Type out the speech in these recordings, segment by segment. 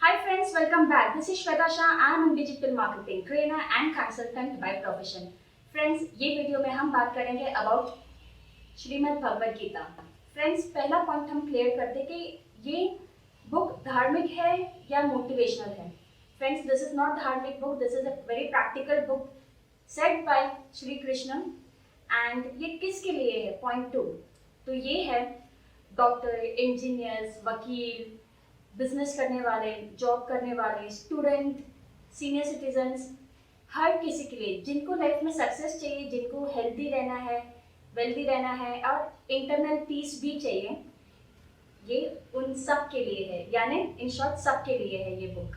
Hi friends, welcome back. This is Shweta Shah. I am in digital marketing trainer and consultant by profession. Friends, ये video में हम बात करेंगे about Shrimad Bhagavad Gita. Friends, पहला point हम clear करते कि ये बुक धार्मिक है या मोटिवेशनल है। फ्रेंड्स, दिस इज नॉट धार्मिक book, this is a very practical book said bye Shri Krishna. And ये किसके लिए है? पॉइंट 2, तो ये है डॉक्टर, इंजीनियर्स, वकील, बिजनेस करने वाले, जॉब करने वाले, स्टूडेंट, सीनियर सिटीजन्स, हर किसी के लिए जिनको लाइफ में सक्सेस चाहिए, जिनको हेल्दी रहना है, वेल्दी रहना है और इंटरनल पीस भी चाहिए, ये उन सब के लिए है। यानी इन शॉर्ट सब के लिए है ये बुक।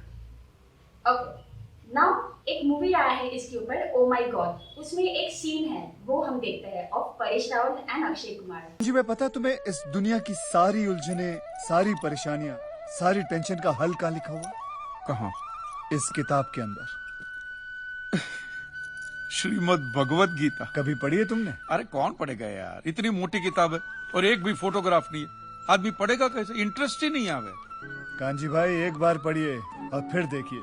ओके, नाउ एक मूवी आया है इसके ऊपर, ओ माय गॉड। उसमें एक सीन है, वो हम देखते हैं, ऑफ परेश रावल एंड अक्षय कुमार। जी, मैं पता तुम्हें इस दुनिया की सारी उलझने, सारी परेशानियां, सारी टेंशन का हल कहाँ लिखा हुआ? कहाँ? इस किताब के अंदर। श्रीमद् भगवत गीता। कभी पढ़ी है तुमने? अरे कौन पढ़ेगा यार, इतनी मोटी किताब है और एक भी फोटोग्राफ नहीं है, आदमी पढ़ेगा कैसे? इंटरेस्ट ही नहीं आवे। कांजी भाई, एक बार पढ़िए और फिर देखिए।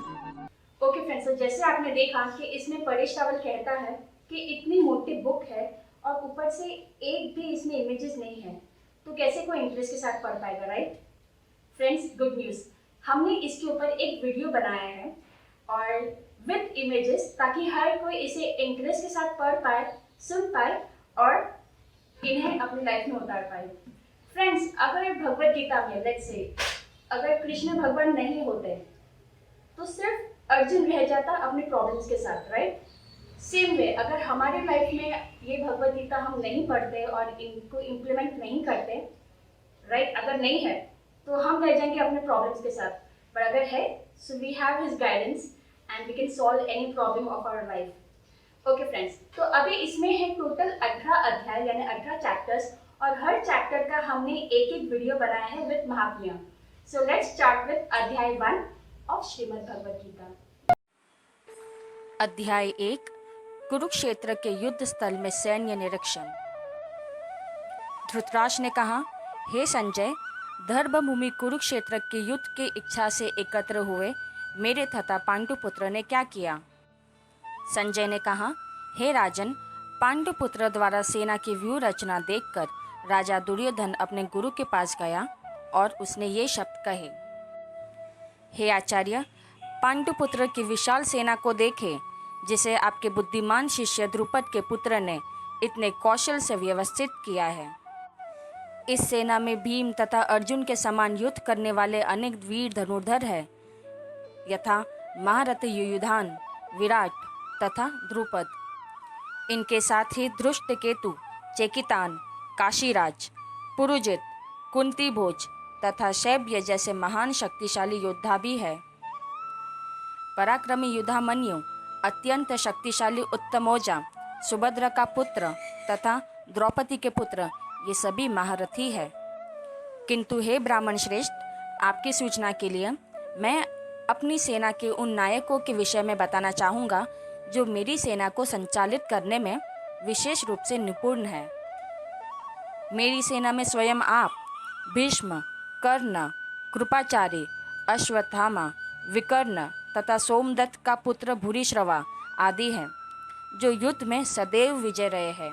ओके फ्रेंड्स, तो जैसे आपने देखा कि इसमें परेश रावल कहता है कि इतनी मोटी बुक है और ऊपर से एक भी इसमें इमेजेस नहीं है, तो कैसे कोई इंटरेस्ट के साथ पढ़ पाएगा, राइट? फ्रेंड्स, गुड न्यूज़, हमने इसके ऊपर एक वीडियो बनाया है और विद इमेजेस, ताकि हर कोई इसे इंटरेस्ट के साथ पढ़ पाए, सुन पाए और इन्हें अपनी लाइफ में उतार पाए। फ्रेंड्स, अगर भगवद गीता में लेट्स से अगर कृष्ण भगवान नहीं होते तो सिर्फ अर्जुन रह जाता अपने प्रॉब्लम्स के साथ, राइट? सेम वे अगर हमारे लाइफ में ये भगवद गीता हम नहीं पढ़ते और इनको इम्प्लीमेंट नहीं करते, राइट, अगर नहीं है तो हम रह जाएंगे अपने प्रॉब्लम्स के साथ। पर अगर है, so we have his guidance and we can solve any problem of our life. Okay friends, तो अभी इसमें है टोटल 18 अध्याय यानी 18 चैप्टर्स और हर चैप्टर का हमने एक एक वीडियो बनाया है विद महात्म्य। सो लेट्स स्टार्ट विद अध्याय 1 ऑफ श्रीमद् भगवद गीता। अध्याय 1, कुरुक्षेत्र के युद्ध स्थल में सैन्य निरीक्षण। धृतराष्ट्र ने कहा, हे संजय, धर्मभूमि कुरुक्षेत्र के युद्ध की इच्छा से एकत्र हुए मेरे तथा पांडुपुत्र ने क्या किया? संजय ने कहा, हे राजन, पांडुपुत्र द्वारा सेना की व्यूह रचना देखकर राजा दुर्योधन अपने गुरु के पास गया और उसने ये शब्द कहे, हे आचार्य, पांडुपुत्र की विशाल सेना को देखे, जिसे आपके बुद्धिमान शिष्य द्रुपद के पुत्र ने इतने कौशल से व्यवस्थित किया है। इस सेना में भीम तथा अर्जुन के समान युद्ध करने वाले अनेक वीर धनुर्धर हैं, यथा महारथ युयुधान, विराट तथा द्रुपद। इनके साथ ही धृष्टकेतु, चेकितान, काशीराज, पुरुजित, कुंती भोज तथा शैब्य जैसे महान शक्तिशाली योद्धा भी है। पराक्रमी युधामन्यु, अत्यंत शक्तिशाली उत्तमौजा, सुभद्रा का पुत्र तथा द्रौपदी के पुत्र, ये सभी महारथी है। किंतु हे ब्राह्मण श्रेष्ठ, आपकी सूचना के लिए मैं अपनी सेना के उन नायकों के विषय में बताना चाहूँगा जो मेरी सेना को संचालित करने में विशेष रूप से निपुण है। मेरी सेना में स्वयं आप, भीष्म, कर्ण, कृपाचार्य, अश्वत्थामा, विकर्ण तथा सोमदत्त का पुत्र भूरिश्रवा आदि हैं, जो युद्ध में सदैव विजय रहे हैं।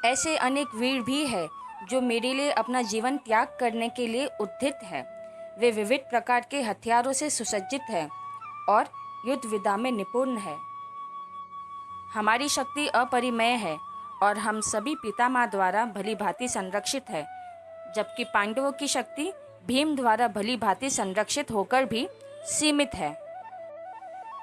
ऐसे अनेक वीर भी हैं जो मेरे लिए अपना जीवन त्याग करने के लिए उद्यत है। वे विविध प्रकार के हथियारों से सुसज्जित हैं और युद्ध विद्या में निपुण है। हमारी शक्ति अपरिमेय है और हम सभी पितामह द्वारा भली भांति संरक्षित है, जबकि पांडवों की शक्ति भीम द्वारा भली भांति संरक्षित होकर भी सीमित है।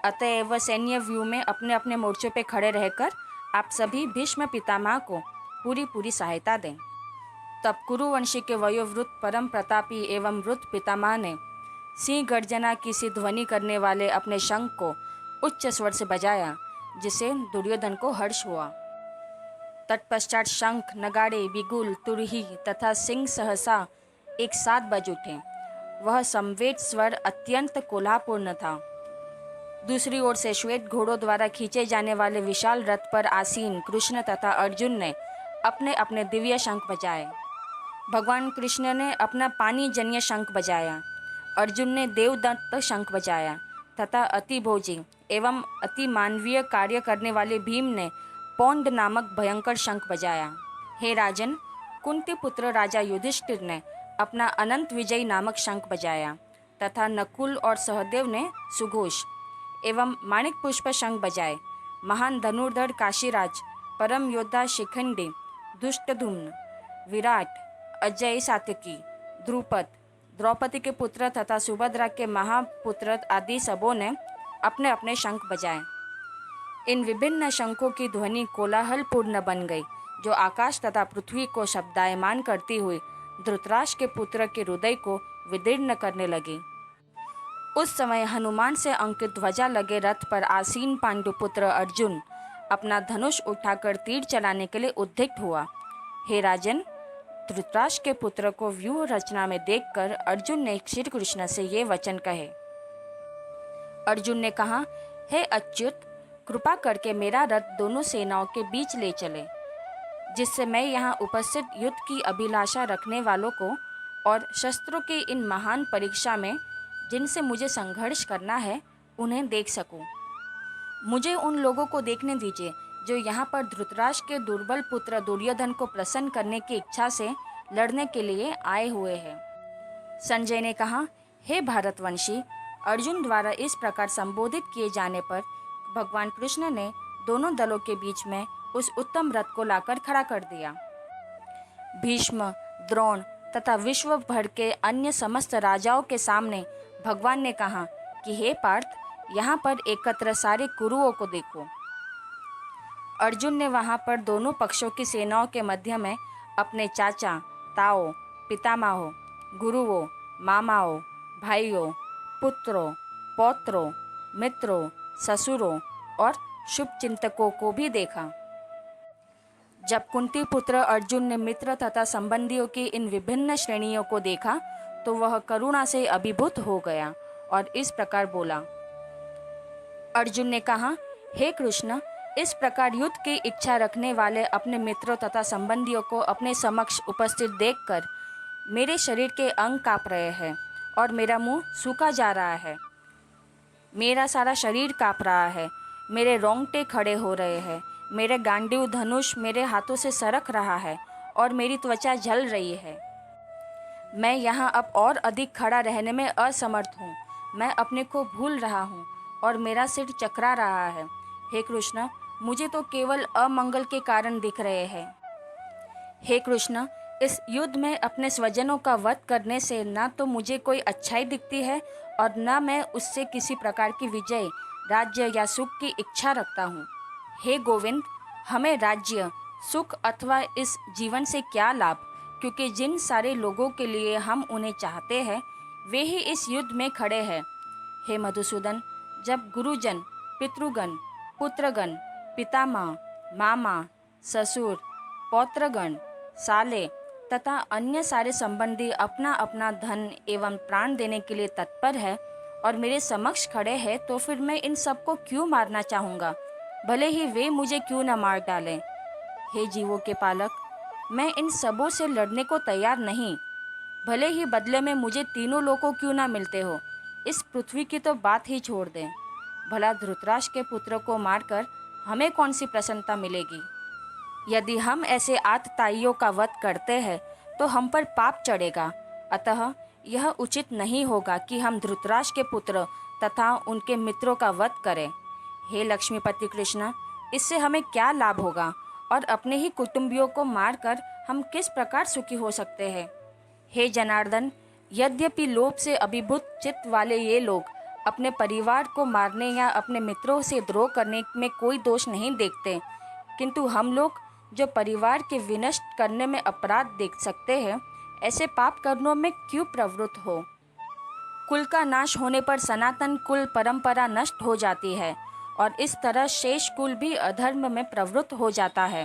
अतएव सैन्य व्यूह में अपने अपने मोर्चों पर खड़े रहकर आप सभी भीष्म पितामह को पूरी सहायता दें। तब कुरुवंशी के वयोवृद्ध परम प्रतापी एवं वृद्ध पितामह ने सिंह गर्जना की सी ध्वनि करने वाले अपने शंख को उच्च स्वर से बजाया, जिसे दुर्योधन को हर्ष हुआ। तत्पश्चात शंख, नगाड़े, बिगुल, तुरही तथा सिंह सहसा एक साथ बज उठे। वह संवेद स्वर अत्यंत कोलाहलपूर्ण था। दूसरी ओर से श्वेत घोड़ों द्वारा खींचे जाने वाले विशाल रथ पर आसीन कृष्ण तथा अर्जुन ने अपने अपने दिव्य शंख बजाए। भगवान कृष्ण ने अपना पानी जन्य शंख बजाया, अर्जुन ने देवदत्त शंख बजाया तथा अति भोजी एवं अति मानवीय कार्य करने वाले भीम ने पौंड नामक भयंकर शंख बजाया। हे राजन, कुंती पुत्र राजा युधिष्ठिर ने अपना अनंत विजयी नामक शंख बजाया तथा नकुल और सहदेव ने सुघोष एवं माणिक पुष्प शंख बजाए। महान धनुर्धर काशीराज, परम योद्धा शिखंडी, दुष्टधुम्न, विराट, अजय सात्यकी, द्रुपद, द्रौपदी के पुत्र तथा सुभद्रा के महापुत्र आदि सबों ने अपने अपने शंख बजाए। इन विभिन्न शंखों की ध्वनि कोलाहलपूर्ण बन गई, जो आकाश तथा पृथ्वी को शब्दायमान करती हुई धृतराष्ट्र के पुत्र के हृदय को विदीर्ण करने लगी। उस समय हनुमान से अंकित ध्वजा लगे रथ पर आसीन पांडुपुत्र अर्जुन अपना धनुष उठाकर तीर चलाने के लिए उद्युक्त हुआ। हे राजन, धृतराष्ट्र के पुत्र को व्यूह रचना में देखकर अर्जुन ने श्री कृष्ण से ये वचन कहे। अर्जुन ने कहा, हे अच्युत, कृपा करके मेरा रथ दोनों सेनाओं के बीच ले चले, जिससे मैं यहाँ उपस्थित युद्ध की अभिलाषा रखने वालों को और शस्त्रों की इन महान परीक्षा में जिनसे मुझे संघर्ष करना है उन्हें देख सकूं। मुझे उन लोगों को देखने दीजिए जो यहाँ पर धृतराष्ट्र के दुर्बल पुत्र दुर्योधन को प्रसन्न करने की इच्छा से लड़ने के लिए आए हुए हैं। संजय ने कहा, हे भारतवंशी, अर्जुन द्वारा इस प्रकार संबोधित किए जाने पर भगवान कृष्ण ने दोनों दलों के बीच में उस उत्तम रथ को लाकर खड़ा कर दिया। भीष्म, द्रोण तथा विश्व भर के अन्य समस्त राजाओं के सामने भगवान ने कहा कि हे पार्थ, यहाँ पर एकत्र सारे कुरुओं को देखो। अर्जुन ने वहाँ पर दोनों पक्षों की सेनाओं के मध्य में अपने चाचा, ताओ, पितामहों, गुरुओं, मामाओं, भाइयों, पुत्रों, पौत्रों, मित्रों, ससुरों और शुभचिंतकों को भी देखा। जब कुंती पुत्र अर्जुन ने मित्र तथा संबंधियों की इन विभिन्न श्रेणियों को देखा तो वह करुणा से अभिभूत हो गया और इस प्रकार बोला। अर्जुन ने कहा, हे कृष्ण, इस प्रकार युद्ध की इच्छा रखने वाले अपने मित्रों तथा संबंधियों को अपने समक्ष उपस्थित देखकर मेरे शरीर के अंग काँप रहे हैं और मेरा मुंह सूखा जा रहा है। मेरा सारा शरीर काँप रहा है, मेरे रोंगटे खड़े हो रहे हैं, मेरे गांडीव धनुष मेरे हाथों से सरक रहा है और मेरी त्वचा जल रही है। मैं यहाँ अब और अधिक खड़ा रहने में असमर्थ हूँ। मैं अपने को भूल रहा हूँ और मेरा सिर चकरा रहा है। हे कृष्ण, मुझे तो केवल अमंगल के कारण दिख रहे हैं। हे कृष्ण, इस युद्ध में अपने स्वजनों का वध करने से ना तो मुझे कोई अच्छाई दिखती है और न मैं उससे किसी प्रकार की विजय, राज्य या सुख की इच्छा रखता हूँ। हे गोविंद, हमें राज्य, सुख अथवा इस जीवन से क्या लाभ, क्योंकि जिन सारे लोगों के लिए हम उन्हें चाहते हैं वे ही इस युद्ध में खड़े हैं। हे मधुसूदन, जब गुरुजन, पितृगण, पुत्रगण, पितामह, मामा, ससुर, पौत्रगण, साले तथा अन्य सारे संबंधी अपना अपना धन एवं प्राण देने के लिए तत्पर है और मेरे समक्ष खड़े हैं, तो फिर मैं इन सबको क्यों मारना चाहूँगा, भले ही वे मुझे क्यों न मार डालें। हे जीवों के पालक, मैं इन सबों से लड़ने को तैयार नहीं, भले ही बदले में मुझे तीनों लोगों क्यों ना मिलते हो। इस पृथ्वी की तो बात ही छोड़ दें। भला धृतराष्ट्र के पुत्र को मारकर हमें कौन सी प्रसन्नता मिलेगी। यदि हम ऐसे आतताइयों का वध करते हैं तो हम पर पाप चढ़ेगा। अतः यह उचित नहीं होगा कि हम धृतराष्ट्र के पुत्र तथा उनके मित्रों का वध करें। हे लक्ष्मीपति कृष्ण, इससे हमें क्या लाभ होगा और अपने ही कुटुंबियों को मारकर हम किस प्रकार सुखी हो सकते हैं। हे जनार्दन, यद्यपि लोभ से अभिभूत चित्त वाले ये लोग अपने परिवार को मारने या अपने मित्रों से द्रोह करने में कोई दोष नहीं देखते, किंतु हम लोग जो परिवार के विनष्ट करने में अपराध देख सकते हैं, ऐसे पाप कर्मों में क्यों प्रवृत्त हो। कुल का नाश होने पर सनातन कुल परंपरा नष्ट हो जाती है और इस तरह शेष कुल भी अधर्म में प्रवृत्त हो जाता है।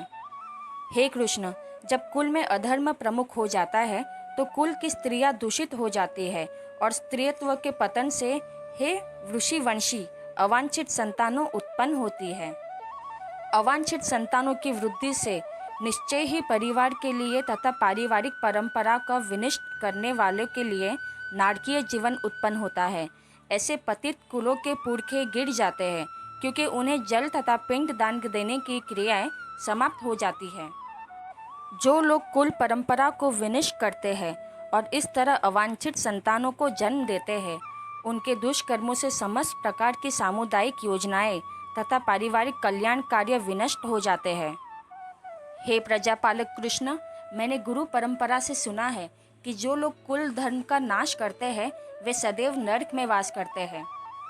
हे कृष्ण, जब कुल में अधर्म प्रमुख हो जाता है तो कुल की स्त्रियां दूषित हो जाती है और स्त्रीत्व के पतन से हे वृषिवंशी अवांछित संतानों उत्पन्न होती है। अवांछित संतानों की वृद्धि से निश्चय ही परिवार के लिए तथा पारिवारिक परंपरा का विनिष्ट करने वालों के लिए नारकीय जीवन उत्पन्न होता है। ऐसे पतित कुलों के पुरखे गिर जाते हैं क्योंकि उन्हें जल तथा पिंड दान देने की क्रियाएं समाप्त हो जाती है। जो लोग कुल परंपरा को विनष्ट करते हैं और इस तरह अवांछित संतानों को जन्म देते हैं, उनके दुष्कर्मों से समस्त प्रकार की सामुदायिक योजनाएं तथा पारिवारिक कल्याण कार्य विनष्ट हो जाते हैं। हे प्रजापालक कृष्ण, मैंने गुरु परंपरा से सुना है कि जो लोग कुल धर्म का नाश करते हैं वे सदैव नरक में वास करते हैं।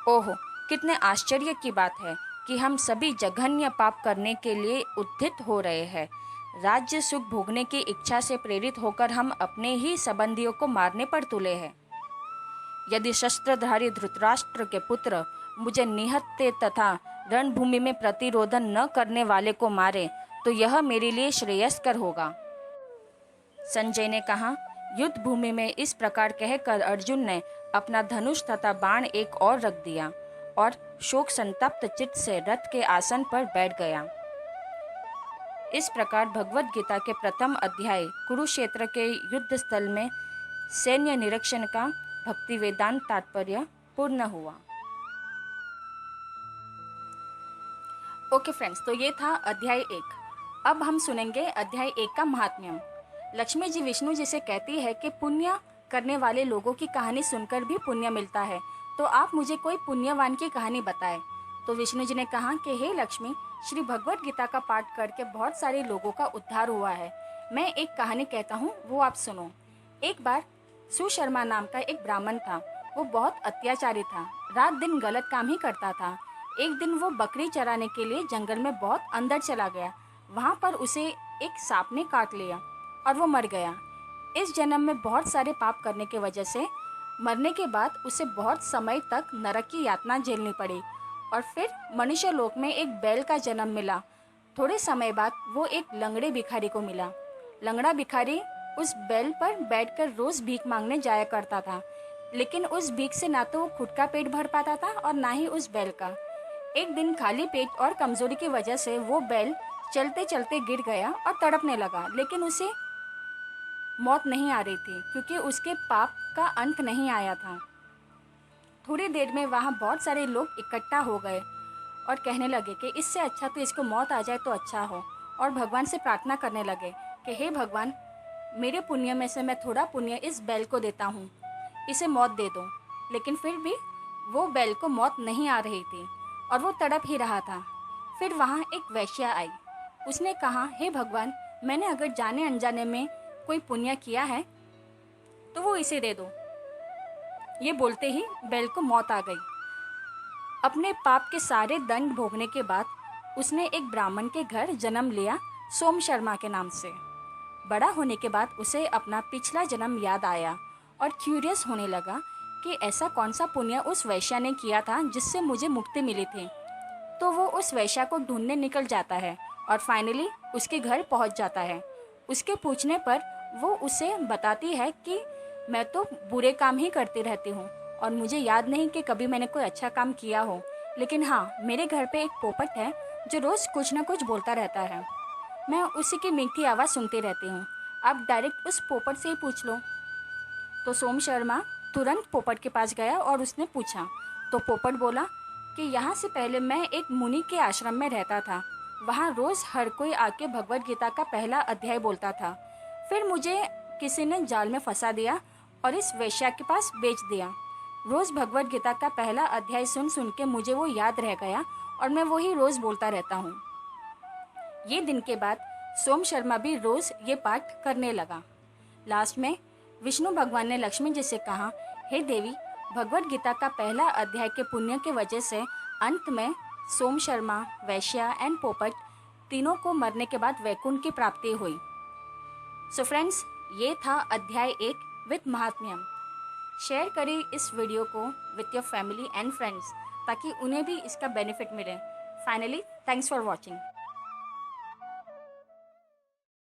ओह, कितने आश्चर्य की बात है कि हम सभी जघन्य पाप करने के लिए उद्यत हो रहे हैं। राज्य सुख भोगने की इच्छा से प्रेरित होकर हम अपने ही संबंधियों को मारने पर तुले हैं। यदि शस्त्रधारी धृतराष्ट्र के पुत्र मुझे निहत्ते तथा रणभूमि में प्रतिरोधन न करने वाले को मारे तो यह मेरे लिए श्रेयस्कर होगा। संजय ने कहा, युद्ध भूमि में इस प्रकार कहकर अर्जुन ने अपना धनुष तथा बाण एक और रख दिया और शोक संतप्त चित्त से रथ के आसन पर बैठ गया। इस प्रकार भगवत गीता के प्रथम अध्याय कुरुक्षेत्र के युद्ध स्थल में सैन्य निरीक्षण का भक्ति वेदांत तात्पर्य पूर्ण हुआ। ओके फ्रेंड्स, तो ये था अध्याय 1। अब हम सुनेंगे अध्याय 1 का महात्म्यम। लक्ष्मी जी विष्णु जी से कहती है कि पुण्य करने वाले लोगों की कहानी सुनकर भी पुण्य मिलता है, तो आप मुझे कोई पुण्यवान की कहानी बताएं। तो विष्णु जी ने कहा कि हे लक्ष्मी, श्री भगवत गीता का पाठ करके बहुत सारे लोगों का उद्धार हुआ है। मैं एक कहानी कहता हूँ, वो आप सुनो। एक बार सुशर्मा नाम का एक ब्राह्मण था। वो बहुत अत्याचारी था, रात दिन गलत काम ही करता था। एक दिन वो बकरी चराने के लिए जंगल में बहुत अंदर चला गया। वहाँ पर उसे एक सांप ने काट लिया और वो मर गया। इस जन्म में बहुत सारे पाप करने की वजह से मरने के बाद उसे बहुत समय तक नरक की यातना झेलनी पड़ी और फिर मनुष्य लोक में एक बैल का जन्म मिला। थोड़े समय बाद वो एक लंगड़े भिखारी को मिला। लंगड़ा भिखारी उस बैल पर बैठकर रोज भीख मांगने जाया करता था, लेकिन उस भीख से ना तो वो खुद का पेट भर पाता था और ना ही उस बैल का। एक दिन खाली पेट और कमजोरी की वजह से वो बैल चलते चलते गिर गया और तड़पने लगा, लेकिन उसे मौत नहीं आ रही थी क्योंकि उसके पाप का अंत नहीं आया था। थोड़ी देर में वहाँ बहुत सारे लोग इकट्ठा हो गए और कहने लगे कि इससे अच्छा तो इसको मौत आ जाए तो अच्छा हो, और भगवान से प्रार्थना करने लगे कि हे भगवान, मेरे पुण्य में से मैं थोड़ा पुण्य इस बैल को देता हूँ, इसे मौत दे दो। लेकिन फिर भी वो बैल को मौत नहीं आ रही थी और वो तड़प ही रहा था। फिर वहाँ एक वैश्या आई। उसने कहा, हे भगवान, मैंने अगर जाने अनजाने में कोई पुण्य किया है तो वो इसे दे दो। ये बोलते ही बैल को मौत आ गई। अपने पाप के सारे दंड भोगने के बाद उसने एक ब्राह्मण के घर जन्म लिया, सोम शर्मा के नाम से। बड़ा होने के बाद उसे अपना पिछला जन्म याद आया और क्यूरियस होने लगा कि ऐसा कौन सा पुण्य उस वैश्या ने किया था जिससे मुझे मुक्ति मिली थी। तो वो उस वैश्या को ढूंढने निकल जाता है और फाइनली उसके घर पहुंच जाता है। उसके पूछने पर वो उसे बताती है कि मैं तो बुरे काम ही करती रहती हूँ और मुझे याद नहीं कि कभी मैंने कोई अच्छा काम किया हो, लेकिन हाँ, मेरे घर पे एक पोपट है जो रोज़ कुछ ना कुछ बोलता रहता है। मैं उसी की मीठी आवाज़ सुनती रहती हूँ। आप डायरेक्ट उस पोपट से ही पूछ लो। तो सोम शर्मा तुरंत पोपट के पास गया और उसने पूछा। तो पोपट बोला कि यहाँ से पहले मैं एक मुनि के आश्रम में रहता था। वहाँ रोज़ हर कोई आके भगवत गीता का पहला अध्याय बोलता था। फिर मुझे किसी ने जाल में फंसा दिया और इस वैश्या के पास बेच दिया। रोज़ भगवत गीता का पहला अध्याय सुन सुन के मुझे वो याद रह गया और मैं वही रोज़ बोलता रहता हूँ। ये दिन के बाद सोम शर्मा भी रोज़ ये पाठ करने लगा। लास्ट में विष्णु भगवान ने लक्ष्मी जी से कहा, हे देवी, भगवत गीता का पहला अध्याय के पुण्य के वजह से अंत में सोम शर्मा, वैश्या एंड पोपट तीनों को मरने के बाद वैकुंठ की प्राप्ति हुई। सो फ्रेंड्स, ये था अध्याय 1 विथ महात्म्यम। शेयर करें इस वीडियो को with your family and friends ताकि उन्हें भी इसका बेनिफिट मिले। Finally, thanks for watching.